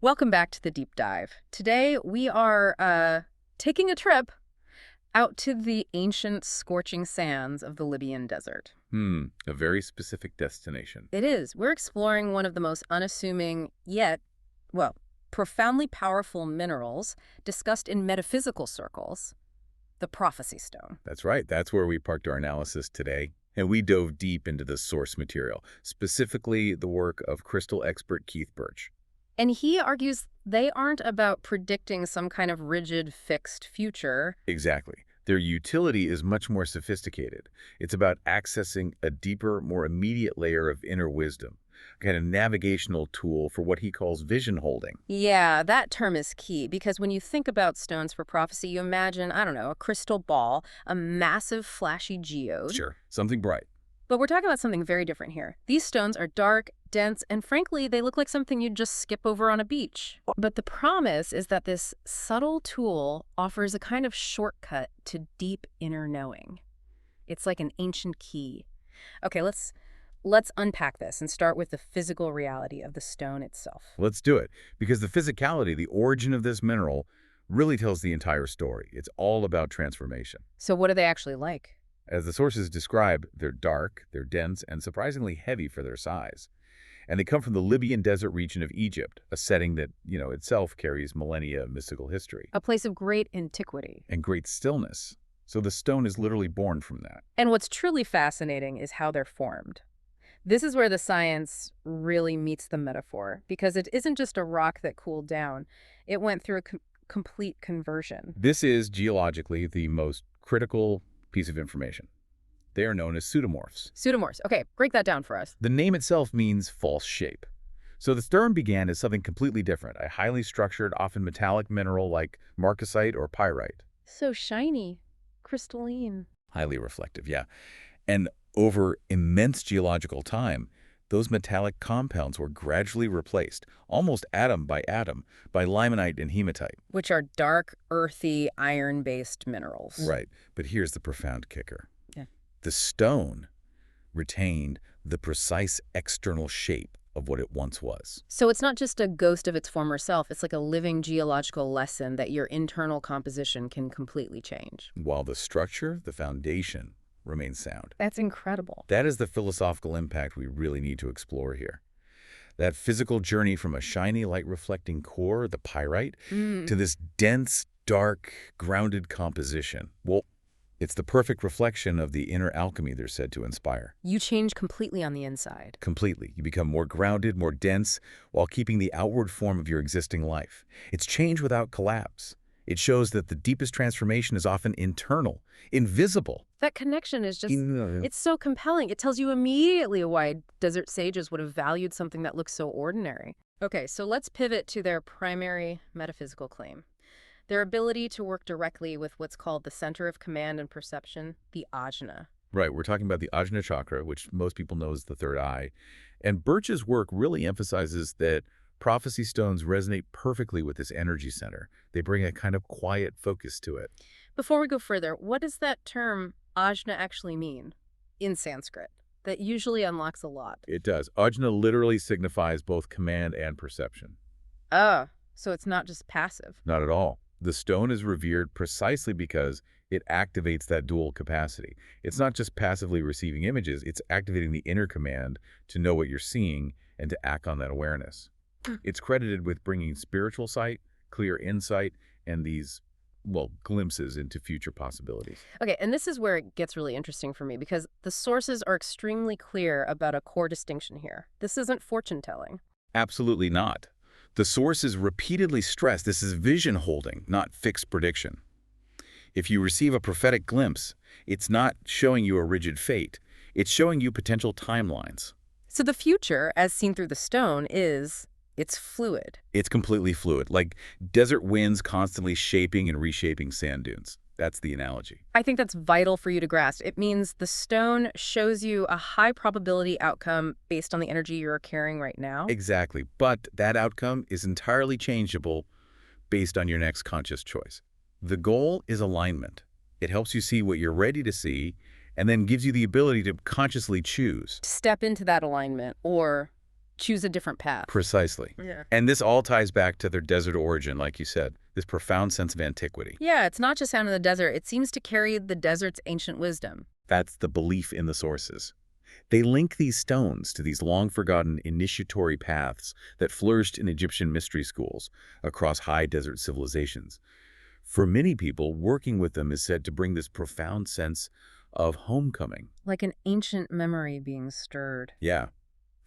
Welcome back to the deep dive. Today we are taking a trip out to the ancient scorching sands of the Libyan desert. A very specific destination. It is. We're exploring one of the most unassuming yet, well, profoundly powerful minerals discussed in metaphysical circles, the prophecy stone. That's right. That's where we parked our analysis today. And we dove deep into the source material, specifically the work of crystal expert Keith Birch. And he argues they aren't about predicting some kind of rigid, fixed future. Exactly. Their utility is much more sophisticated. It's about accessing a deeper, more immediate layer of inner wisdom, a kind of navigational tool for what he calls vision holding. Yeah, that term is key because when you think about stones for prophecy, you imagine, I don't know, a crystal ball, a massive flashy geode. Sure, something bright. But we're talking about something very different here. These stones are dark, dense, and frankly, they look like something you'd just skip over on a beach. But the promise is that this subtle tool offers a kind of shortcut to deep inner knowing. It's like an ancient key. Okay, let's unpack this and start with the physical reality of the stone itself. Let's do it, because the physicality, the origin of this mineral, really tells the entire story. It's all about transformation. So what are they actually like? As the sources describe, they're dark, they're dense, and surprisingly heavy for their size. And they come from the Libyan desert region of Egypt, a setting that, itself carries millennia of mystical history. A place of great antiquity. And great stillness. So the stone is literally born from that. And what's truly fascinating is how they're formed. This is where the science really meets the metaphor, because it isn't just a rock that cooled down. It went through a complete conversion. This is, geologically, the most critical piece of information. They are known as pseudomorphs. Pseudomorphs. Okay, break that down for us. The name itself means false shape. So the stone began as something completely different, a highly structured, often metallic mineral like marcasite or pyrite. So shiny, crystalline. Highly reflective, yeah. And over immense geological time, those metallic compounds were gradually replaced, almost atom, by limonite and hematite. Which are dark, earthy, iron-based minerals. Right, but here's the profound kicker. Yeah. The stone retained the precise external shape of what it once was. So it's not just a ghost of its former self, it's like a living geological lesson that your internal composition can completely change. While the structure, the foundation, remains sound. That's incredible. That is the philosophical impact we really need to explore here. That physical journey from a shiny, light-reflecting core, the pyrite, to this dense, dark, grounded composition. Well, it's the perfect reflection of the inner alchemy they're said to inspire. You change completely on the inside. Completely. You become more grounded, more dense, while keeping the outward form of your existing life. It's change without collapse. It shows that the deepest transformation is often internal, invisible. That connection is just, it's so compelling. It tells you immediately why desert sages would have valued something that looks so ordinary. Okay, so let's pivot to their primary metaphysical claim. Their ability to work directly with what's called the center of command and perception, the ajna. Right, we're talking about the Ajna chakra, which most people know as the third eye. And Birch's work really emphasizes that prophecy stones resonate perfectly with this energy center. They bring a kind of quiet focus to it. Before we go further, what does that term ajna actually mean in Sanskrit? That usually unlocks a lot. It does. Ajna literally signifies both command and perception. Oh, so it's not just passive. Not at all. The stone is revered precisely because it activates that dual capacity. It's not just passively receiving images, it's activating the inner command to know what you're seeing and to act on that awareness. It's credited with bringing spiritual sight, clear insight, and these, glimpses into future possibilities. Okay, and this is where it gets really interesting for me because the sources are extremely clear about a core distinction here. This isn't fortune telling. Absolutely not. The sources repeatedly stress this is vision holding, not fixed prediction. If you receive a prophetic glimpse, it's not showing you a rigid fate. It's showing you potential timelines. So the future, as seen through the stone, it's fluid. It's completely fluid, like desert winds constantly shaping and reshaping sand dunes. That's the analogy. I think that's vital for you to grasp. It means the stone shows you a high probability outcome based on the energy you're carrying right now. Exactly. But that outcome is entirely changeable based on your next conscious choice. The goal is alignment. It helps you see what you're ready to see and then gives you the ability to consciously choose. To step into that alignment or choose a different path. Precisely. Yeah. And this all ties back to their desert origin, like you said, this profound sense of antiquity. Yeah, it's not just found in the desert. It seems to carry the desert's ancient wisdom. That's the belief in the sources. They link these stones to these long-forgotten initiatory paths that flourished in Egyptian mystery schools across high desert civilizations. For many people, working with them is said to bring this profound sense of homecoming. Like an ancient memory being stirred. Yeah.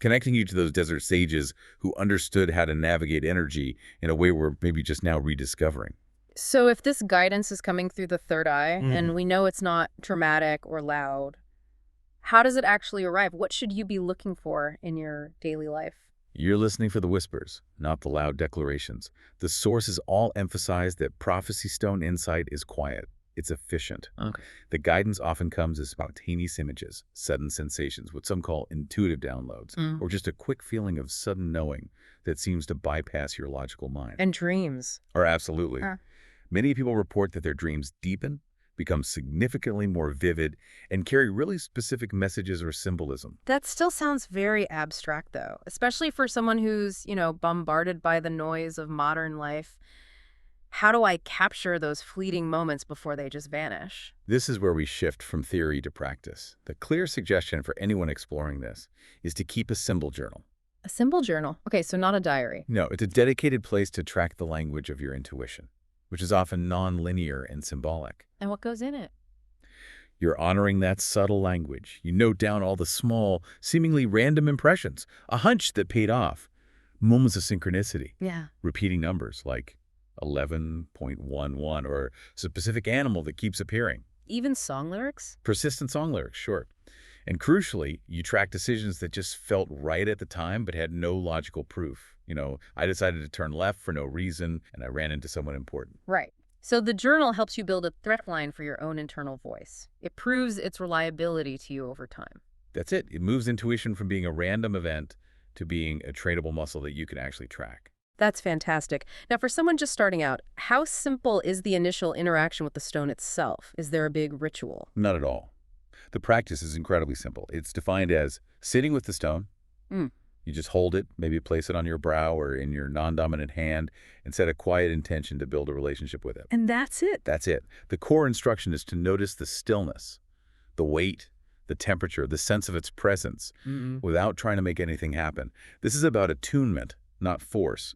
Connecting you to those desert sages who understood how to navigate energy in a way we're maybe just now rediscovering. So if this guidance is coming through the third eye, and we know it's not dramatic or loud, how does it actually arrive? What should you be looking for in your daily life? You're listening for the whispers, not the loud declarations. The sources all emphasize that prophecy stone insight is quiet. It's efficient. Okay. The guidance often comes as spontaneous images, sudden sensations, what some call intuitive downloads, or just a quick feeling of sudden knowing that seems to bypass your logical mind. And dreams. Or absolutely. Many people report that their dreams deepen, become significantly more vivid, and carry really specific messages or symbolism. That still sounds very abstract, though, especially for someone who's, bombarded by the noise of modern life. How do I capture those fleeting moments before they just vanish? This is where we shift from theory to practice. The clear suggestion for anyone exploring this is to keep a symbol journal. A symbol journal? Okay, so not a diary. No, it's a dedicated place to track the language of your intuition, which is often non-linear and symbolic. And what goes in it? You're honoring that subtle language. You note down all the small, seemingly random impressions, a hunch that paid off, moments of synchronicity, repeating numbers like 11.11 or a specific animal that keeps appearing. Even song lyrics? Persistent song lyrics, sure. And crucially, you track decisions that just felt right at the time but had no logical proof. I decided to turn left for no reason, and I ran into someone important. Right. So the journal helps you build a thread line for your own internal voice. It proves its reliability to you over time. That's it. It moves intuition from being a random event to being a trainable muscle that you can actually track. That's fantastic. Now, for someone just starting out, how simple is the initial interaction with the stone itself? Is there a big ritual? Not at all. The practice is incredibly simple. It's defined as sitting with the stone. You just hold it, maybe place it on your brow or in your non-dominant hand, and set a quiet intention to build a relationship with it. And that's it? That's it. The core instruction is to notice the stillness, the weight, the temperature, the sense of its presence, without trying to make anything happen. This is about attunement, not force.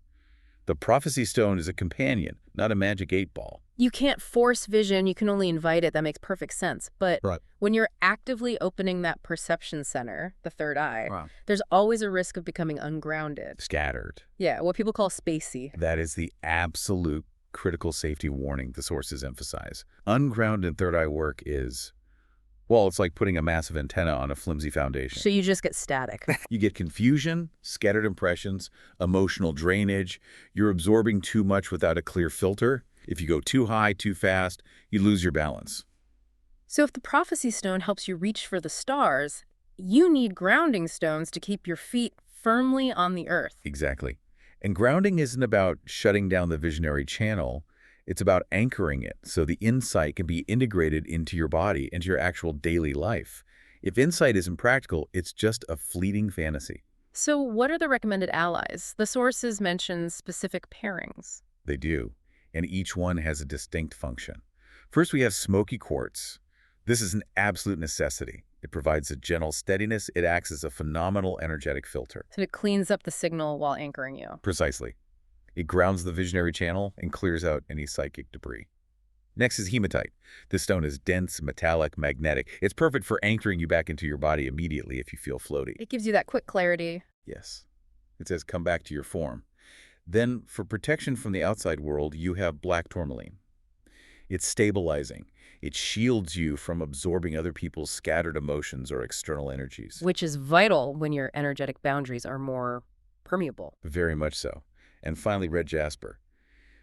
The prophecy stone is a companion, not a magic 8-ball. You can't force vision, you can only invite it. That makes perfect sense. But when you're actively opening that perception center, the third eye, there's always a risk of becoming ungrounded. Scattered. Yeah, what people call spacey. That is the absolute critical safety warning the sources emphasize. Ungrounded third eye work is, well, it's like putting a massive antenna on a flimsy foundation. So you just get static. You get confusion, scattered impressions, emotional drainage. You're absorbing too much without a clear filter. If you go too high, too fast, you lose your balance. So if the prophecy stone helps you reach for the stars, you need grounding stones to keep your feet firmly on the earth. Exactly. And grounding isn't about shutting down the visionary channel. It's about anchoring it so the insight can be integrated into your body, into your actual daily life. If insight isn't practical, it's just a fleeting fantasy. So what are the recommended allies? The sources mention specific pairings. They do, and each one has a distinct function. First, we have smoky quartz. This is an absolute necessity. It provides a gentle steadiness. It acts as a phenomenal energetic filter. So it cleans up the signal while anchoring you. Precisely. It grounds the visionary channel and clears out any psychic debris. Next is hematite. This stone is dense, metallic, magnetic. It's perfect for anchoring you back into your body immediately if you feel floaty. It gives you that quick clarity. Yes. It says come back to your form. Then, for protection from the outside world, you have black tourmaline. It's stabilizing. It shields you from absorbing other people's scattered emotions or external energies. Which is vital when your energetic boundaries are more permeable. Very much so. And finally, red jasper.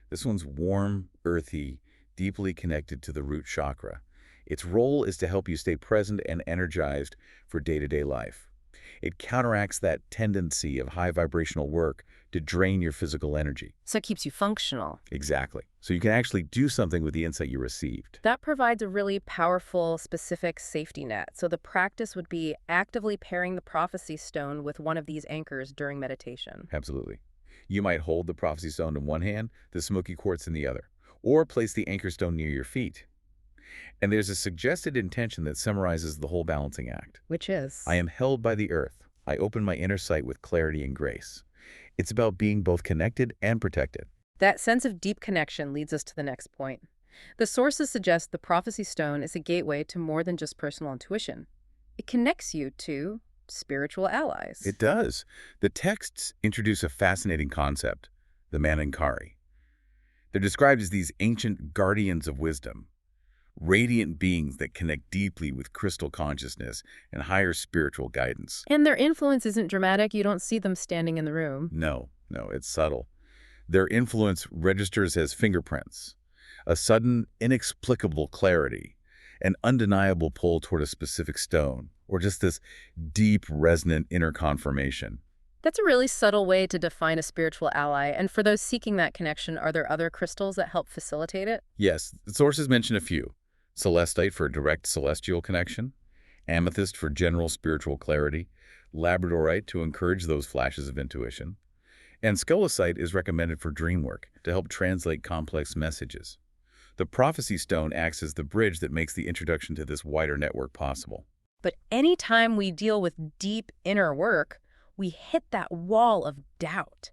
This one's warm, earthy, deeply connected to the root chakra. Its role is to help you stay present and energized for day-to-day life. It counteracts that tendency of high vibrational work to drain your physical energy. So it keeps you functional. Exactly. So you can actually do something with the insight you received. That provides a really powerful, specific safety net. So the practice would be actively pairing the prophecy stone with one of these anchors during meditation. Absolutely. You might hold the prophecy stone in one hand, the smoky quartz in the other, or place the anchor stone near your feet. And there's a suggested intention that summarizes the whole balancing act. Which is? I am held by the earth. I open my inner sight with clarity and grace. It's about being both connected and protected. That sense of deep connection leads us to the next point. The sources suggest the prophecy stone is a gateway to more than just personal intuition. It connects you to spiritual allies. It does. The texts introduce a fascinating concept, the Maninkari. They're described as these ancient guardians of wisdom, radiant beings that connect deeply with crystal consciousness and higher spiritual guidance. And their influence isn't dramatic. You don't see them standing in the room. No, it's subtle. Their influence registers as fingerprints, a sudden, inexplicable clarity, an undeniable pull toward a specific stone, or just this deep, resonant inner confirmation. That's a really subtle way to define a spiritual ally. And for those seeking that connection, are there other crystals that help facilitate it? Yes, the sources mention a few. Celestite for direct celestial connection, amethyst for general spiritual clarity, labradorite to encourage those flashes of intuition, and scolecite is recommended for dream work to help translate complex messages. The prophecy stone acts as the bridge that makes the introduction to this wider network possible. But anytime we deal with deep inner work, we hit that wall of doubt.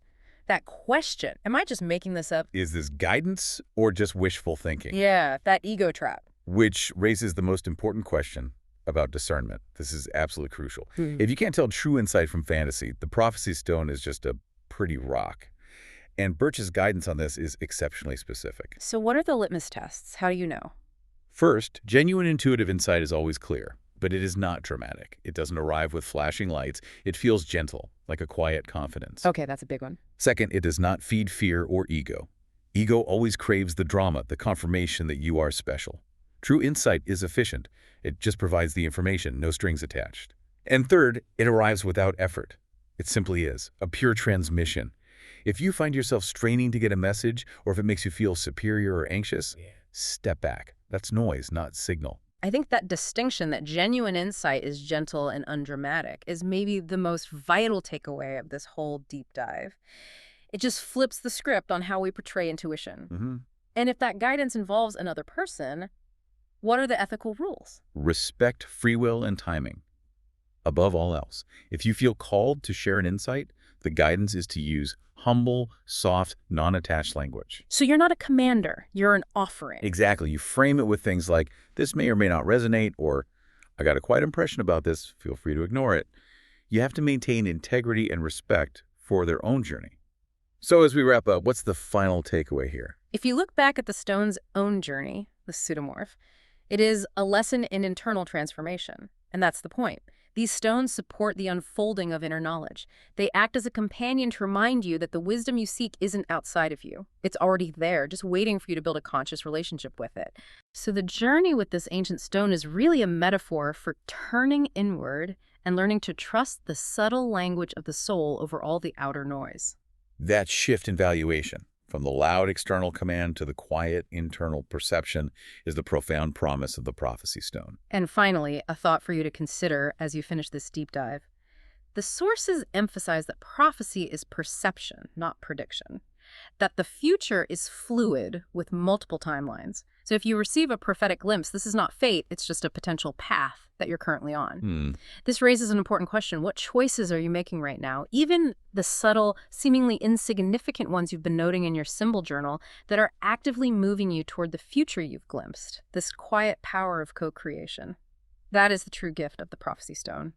That question, am I just making this up? Is this guidance or just wishful thinking? Yeah, that ego trap. Which raises the most important question about discernment. This is absolutely crucial. If you can't tell true insight from fantasy, the prophecy stone is just a pretty rock. And Birch's guidance on this is exceptionally specific. So what are the litmus tests? How do you know? First, genuine intuitive insight is always clear, but it is not dramatic. It doesn't arrive with flashing lights. It feels gentle, like a quiet confidence. Okay, that's a big one. Second, it does not feed fear or ego. Ego always craves the drama, the confirmation that you are special. True insight is efficient. It just provides the information, no strings attached. And third, it arrives without effort. It simply is, a pure transmission. If you find yourself straining to get a message, or if it makes you feel superior or anxious, step back. That's noise, not signal. I think that distinction, that genuine insight is gentle and undramatic, is maybe the most vital takeaway of this whole deep dive. It just flips the script on how we portray intuition. And if that guidance involves another person, what are the ethical rules? Respect free will and timing. Above all else, if you feel called to share an insight, the guidance is to use humble, soft, non-attached language. So you're not a commander, you're an offering. Exactly. You frame it with things like, this may or may not resonate, or I got a quiet impression about this, feel free to ignore it. You have to maintain integrity and respect for their own journey. So as we wrap up, what's the final takeaway here? If you look back at the stone's own journey, the pseudomorph, it is a lesson in internal transformation. And that's the point. These stones support the unfolding of inner knowledge. They act as a companion to remind you that the wisdom you seek isn't outside of you. It's already there, just waiting for you to build a conscious relationship with it. So the journey with this ancient stone is really a metaphor for turning inward and learning to trust the subtle language of the soul over all the outer noise. That shift in valuation, from the loud external command to the quiet internal perception, is the profound promise of the prophecy stone. And finally, a thought for you to consider as you finish this deep dive. The sources emphasize that prophecy is perception, not prediction. That the future is fluid with multiple timelines. So if you receive a prophetic glimpse, this is not fate, it's just a potential path that you're currently on. This raises an important question. What choices are you making right now? Even the subtle, seemingly insignificant ones you've been noting in your symbol journal that are actively moving you toward the future you've glimpsed, this quiet power of co-creation. That is the true gift of the prophecy stone.